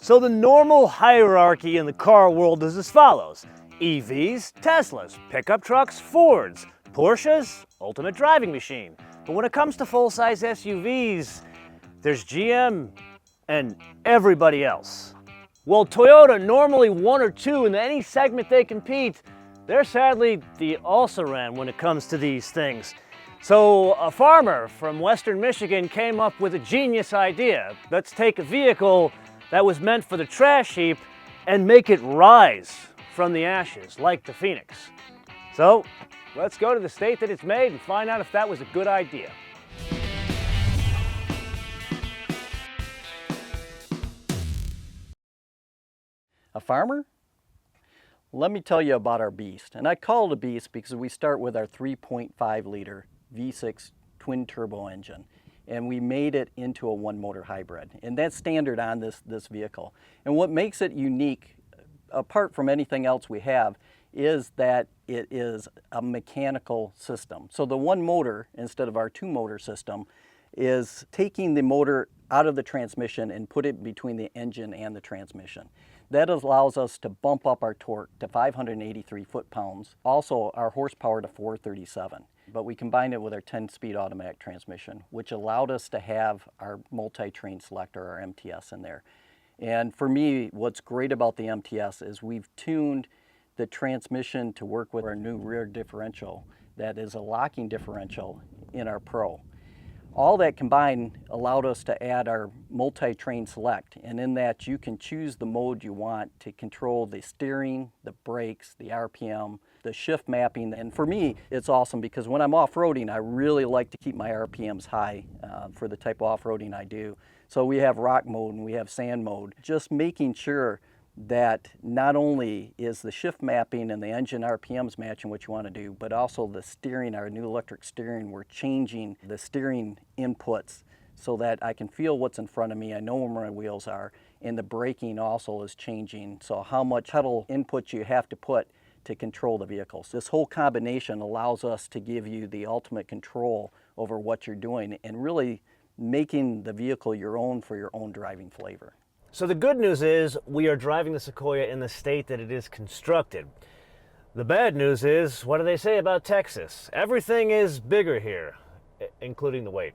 So the normal hierarchy in the car world is as follows: EVs, Teslas, pickup trucks, Fords, Porsches, ultimate driving machine. But when it comes to full-size SUVs, there's GM and everybody else. While Toyota normally one or two in any segment they compete, they're sadly the also-ran when it comes to these things. So a farmer from Western Michigan came up with a genius idea. Let's take a vehicle that was meant for the trash heap and make it rise from the ashes like the phoenix. So let's go to the state that it's made and find out if that was a good idea. A farmer? Let me tell you about our beast. And I call it a beast because we start with our 3.5 liter V6 twin turbo engine. And we made it into a one motor hybrid. And that's standard on this vehicle. And what makes it unique, apart from anything else we have, is that it is a mechanical system. So the one motor, instead of our two motor system, is taking the motor out of the transmission and put it between the engine and the transmission. That allows us to bump up our torque to 583 foot-pounds, also our horsepower to 437. But we combined it with our 10-speed automatic transmission, which allowed us to have our multi-train selector, our MTS, in there. And for me, what's great about the MTS is we've tuned the transmission to work with our new rear differential that is a locking differential in our Pro. All that combined allowed us to add our multi-train select, and in that you can choose the mode you want to control the steering, the brakes, the RPM, the shift mapping. And for me, it's awesome because when I'm off-roading, I really like to keep my RPMs high for the type of off-roading I do. So we have rock mode and we have sand mode, just making sure that not only is the shift mapping and the engine RPMs matching what you want to do, but also the steering, our new electric steering, we're changing the steering inputs so that I can feel what's in front of me, I know where my wheels are, and the braking also is changing. So how much pedal input you have to put to control the vehicles. This whole combination allows us to give you the ultimate control over what you're doing and really making the vehicle your own for your own driving flavor. So the good news is we are driving the Sequoia in the state that it is constructed. The bad news is, what do they say about Texas? Everything is bigger here, including the weight.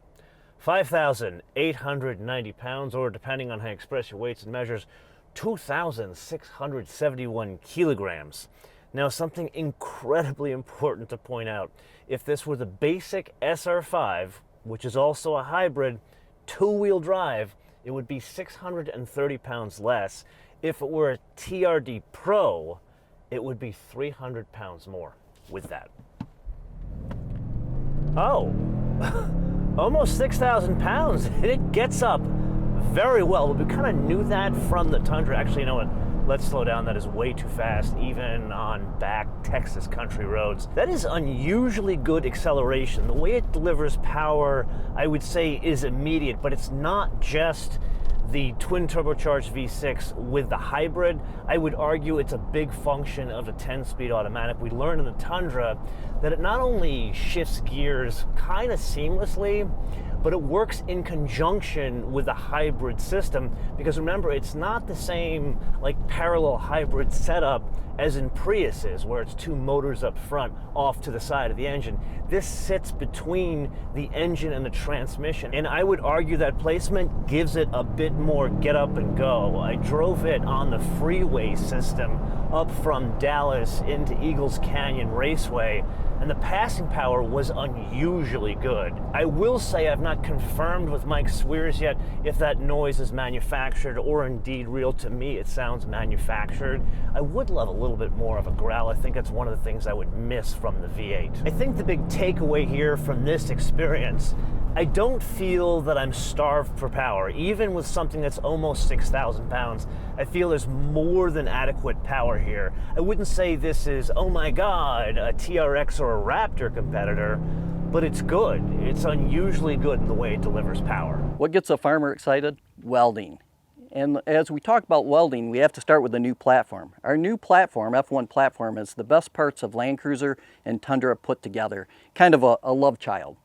5,890 pounds, or depending on how you express your weights and measures, 2,671 kilograms. Now, something incredibly important to point out. If this were the basic SR5, which is also a hybrid, two-wheel drive, it would be 630 pounds less. If it were a TRD Pro, it would be 300 pounds more with that. Oh, almost 6,000 pounds. It gets up very well. We kind of knew that from the Tundra. Actually, you know what? Let's slow down. That is way too fast, even on back Texas country roads. That is unusually good acceleration. The way it delivers power, I would say, is immediate, but it's not just the twin turbocharged V6 with the hybrid. I would argue it's a big function of the 10-speed automatic. We learned in the Tundra that it not only shifts gears kind of seamlessly, but it works in conjunction with the hybrid system, because remember, it's not the same like parallel hybrid setup as in Priuses, where it's two motors up front off to the side of the engine. This sits between the engine and the transmission, and I would argue that placement gives it a bit more get up and go. I drove it on the freeway system up from Dallas into Eagles Canyon Raceway, and the passing power was unusually good. I will say I've not confirmed with Mike Sweers yet if that noise is manufactured or indeed real. To me, it sounds manufactured. I would love a little bit more of a growl. I think that's one of the things I would miss from the V8. I think the big takeaway here from this experience, I don't feel that I'm starved for power. Even with something that's almost 6,000 pounds, I feel there's more than adequate power here. I wouldn't say this is, oh my God, a TRX or a Raptor competitor, but it's good. It's unusually good in the way it delivers power. What gets a farmer excited? Welding. And as we talk about welding, we have to start with the new platform. Our new platform, F1 platform, is the best parts of Land Cruiser and Tundra put together. Kind of a love child.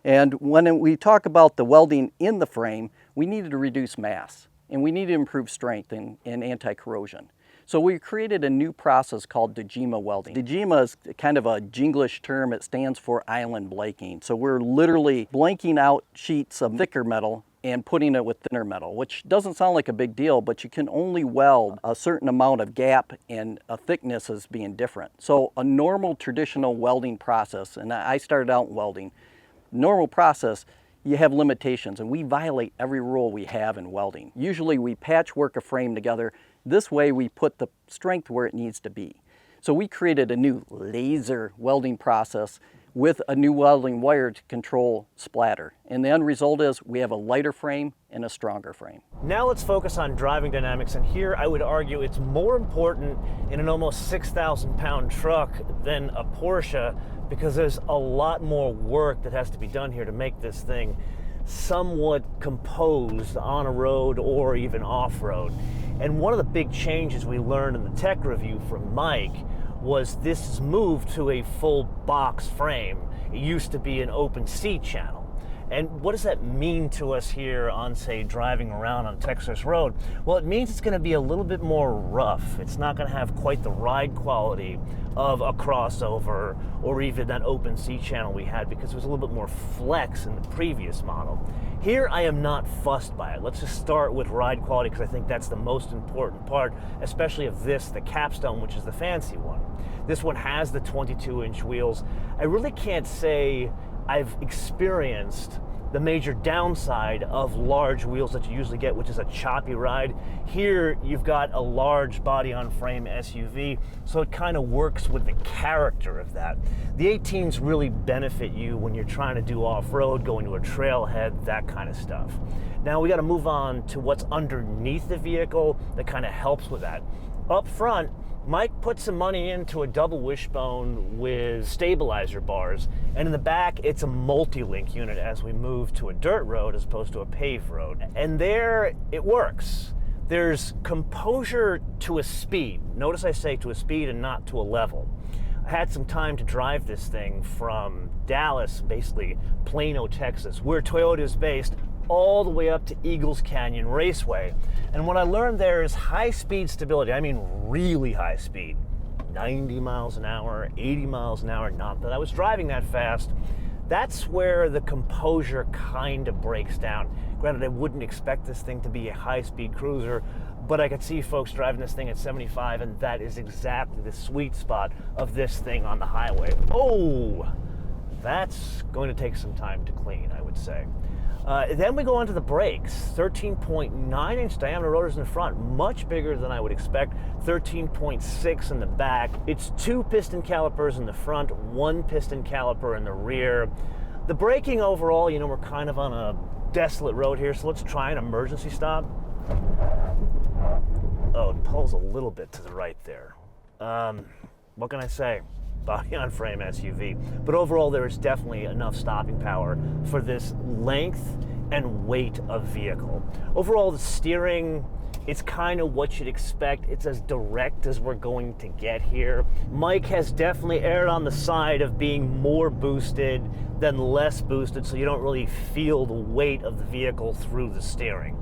And when we talk about the welding in the frame, we needed to reduce mass. and we need to improve strength and anti-corrosion. So we created a new process called Dejema Welding. Dejema is kind of a Jinglish term. It stands for island blanking. So we're literally blanking out sheets of thicker metal and putting it with thinner metal, which doesn't sound like a big deal, but you can only weld a certain amount of gap and a thickness as being different. So a normal traditional welding process, and I started out in welding, normal process, you have limitations, and we violate every rule we have in welding. Usually we patchwork a frame together. This way we put the strength where it needs to be. So we created a new laser welding process with a new welding wire to control splatter. And the end result is we have a lighter frame and a stronger frame. Now let's focus on driving dynamics, and here I would argue it's more important in an almost 6,000 pound truck than a Porsche, because there's a lot more work that has to be done here to make this thing somewhat composed on a road or even off-road. And one of the big changes we learned in the tech review from Mike was this move to a full box frame. It used to be an open seat channel. And what does that mean to us here on, say, driving around on Texas Road? Well, it means it's going to be a little bit more rough. It's not going to have quite the ride quality of a crossover or even that open seat channel we had, because it was a little bit more flex in the previous model. Here, I am not fussed by it. Let's just start with ride quality, because I think that's the most important part, especially of this, the Capstone, which is the fancy one. This one has the 22-inch wheels. I really can't say I've experienced the major downside of large wheels that you usually get, which is a choppy ride. Here, you've got a large body-on-frame SUV, so it kind of works with the character of that. The 18s really benefit you when you're trying to do off-road, going to a trailhead, that kind of stuff. Now we got to move on to what's underneath the vehicle that kind of helps with that. Up front, Mike put some money into a double wishbone with stabilizer bars, and in the back it's a multi-link unit as we move to a dirt road as opposed to a paved road. And there it works. There's composure to a speed. Notice I say to a speed and not to a level. I had some time to drive this thing from Dallas, basically Plano, Texas, where Toyota is based, all the way up to Eagles Canyon Raceway. And what I learned there is high speed stability. I mean really high speed. 90 miles an hour, 80 miles an hour, not that I was driving that fast. That's where the composure kind of breaks down. Granted, I wouldn't expect this thing to be a high-speed cruiser, but I could see folks driving this thing at 75, and that is exactly the sweet spot of this thing on the highway. Oh, that's going to take some time to clean, I would say. Then we go on to the brakes. 13.9-inch diameter rotors in the front, much bigger than I would expect. 13.6 in the back. It's 2 piston calipers in the front, 1 piston caliper in the rear. The braking overall, you know, we're kind of on a desolate road here, so let's try an emergency stop. Oh, it pulls a little bit to the right there. What can I say? Body-on-frame SUV. But overall, there is definitely enough stopping power for this length and weight of vehicle. Overall, the steering, it's kind of what you'd expect. It's as direct as we're going to get here. Mike has definitely erred on the side of being more boosted than less boosted, so you don't really feel the weight of the vehicle through the steering.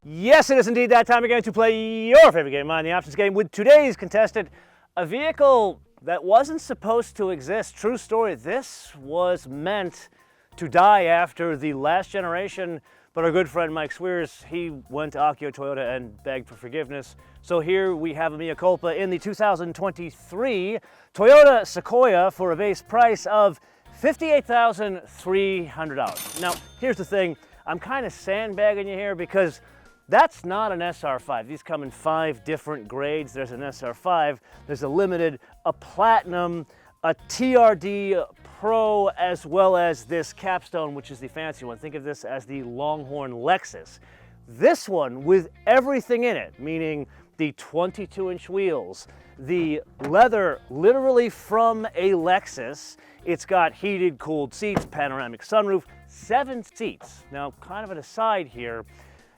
Yes, it is indeed that time again to play your favorite game, Mind the Options game, with today's contestant, a vehicle that wasn't supposed to exist. True story, this was meant to die after the last generation, but our good friend Mike Sweers, he went to Akio Toyota and begged for forgiveness. So here we have a mea culpa in the 2023 Toyota Sequoia for a base price of $58,300. Now, here's the thing, I'm kind of sandbagging you here because that's not an SR5. These come in 5 different grades. There's an SR5, there's a limited, a platinum, a TRD Pro, as well as this Capstone, which is the fancy one. Think of this as the Longhorn Lexus. This one with everything in it, meaning the 22-inch wheels, the leather literally from a Lexus. It's got heated, cooled seats, panoramic sunroof, 7 seats. Now, kind of an aside here,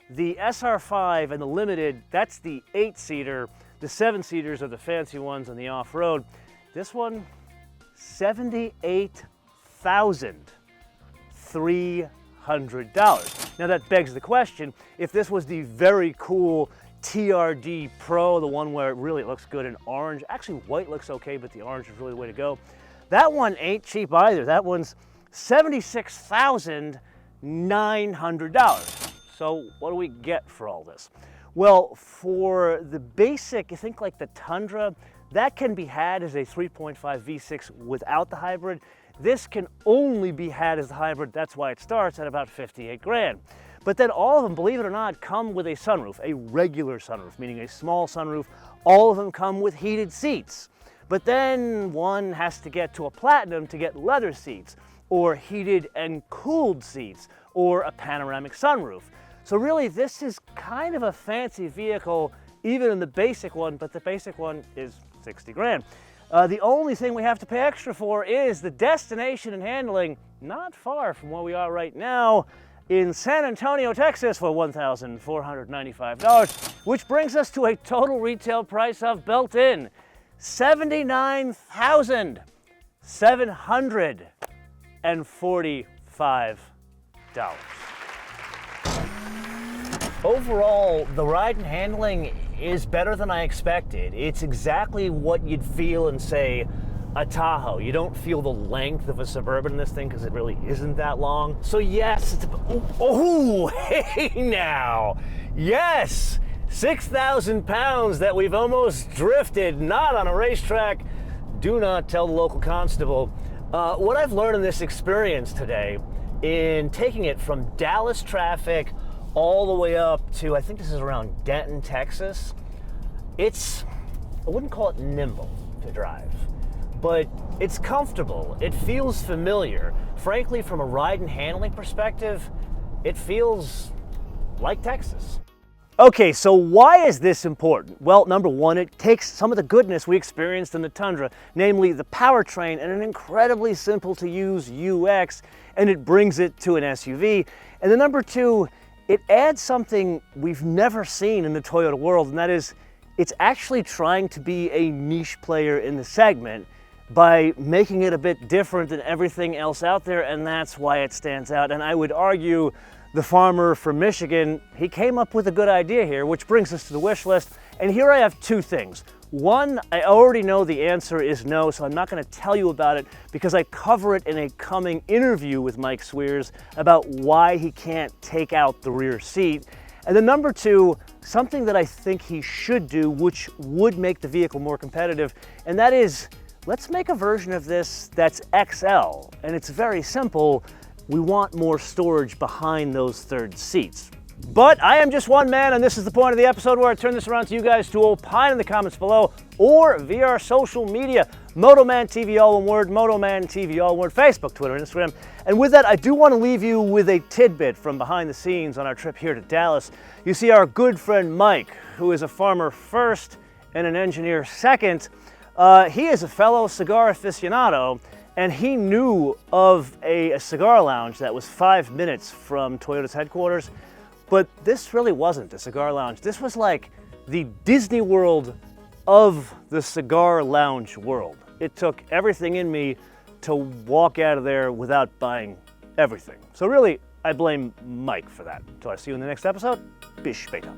the SR5 and the Limited, that's the 8-seater. The 7-seaters are the fancy ones on the off-road. This one, $78,300. Now that begs the question, if this was the very cool TRD Pro, the one where it really looks good in orange, actually white looks okay, but the orange is really the way to go. That one ain't cheap either. That one's $76,900. So what do we get for all this? Well, for the basic, you think like the Tundra, that can be had as a 3.5 V6 without the hybrid. This can only be had as the hybrid. That's why it starts at about 58 grand. But then all of them, believe it or not, come with a sunroof, a regular sunroof, meaning a small sunroof. All of them come with heated seats. But then one has to get to a platinum to get leather seats, or heated and cooled seats, or a panoramic sunroof. So really, this is kind of a fancy vehicle, even in the basic one, but the basic one is 60 grand. The only thing we have to pay extra for is the destination and handling, not far from where we are right now, in San Antonio, Texas for $1,495, which brings us to a total retail price of built-in $79,745. Overall, the ride and handling is better than I expected. It's exactly what you'd feel in, say, a Tahoe. You don't feel the length of a Suburban in this thing because it really isn't that long. So yes, it's hey now. Yes, 6,000 pounds that we've almost drifted, not on a racetrack. Do not tell the local constable. What I've learned in this experience today, in taking it from Dallas traffic all the way up to, I think this is around Denton, Texas, I wouldn't call it nimble to drive, but it's comfortable. It feels familiar. Frankly, from a ride and handling perspective, it feels like Texas. Okay, so why is this important? Well, number one, it takes some of the goodness we experienced in the Tundra, namely the powertrain and an incredibly simple to use UX, and it brings it to an SUV. And then number two, it adds something we've never seen in the Toyota world, and that is, it's actually trying to be a niche player in the segment by making it a bit different than everything else out there, and that's why it stands out. And I would argue the farmer from Michigan, he came up with a good idea here, which brings us to the wish list. And here I have two things. One, I already know the answer is no, so I'm not going to tell you about it because I cover it in a coming interview with Mike Sweers about why he can't take out the rear seat. And then number two, something that I think he should do, which would make the vehicle more competitive, and that is, let's make a version of this that's XL. And it's very simple. We want more storage behind those third seats. But I am just one man, and this is the point of the episode where I turn this around to you guys to opine in the comments below or via our social media. MotoManTV, all one word, MotoManTV, all one word, Facebook, Twitter, and Instagram. And with that, I do want to leave you with a tidbit from behind the scenes on our trip here to Dallas. You see, our good friend Mike, who is a farmer first and an engineer second, he is a fellow cigar aficionado, and he knew of a cigar lounge that was 5 minutes from Toyota's headquarters. But this really wasn't a cigar lounge. This was like the Disney World of the cigar lounge world. It took everything in me to walk out of there without buying everything. So really, I blame Mike for that. Until I see you in the next episode, bis später.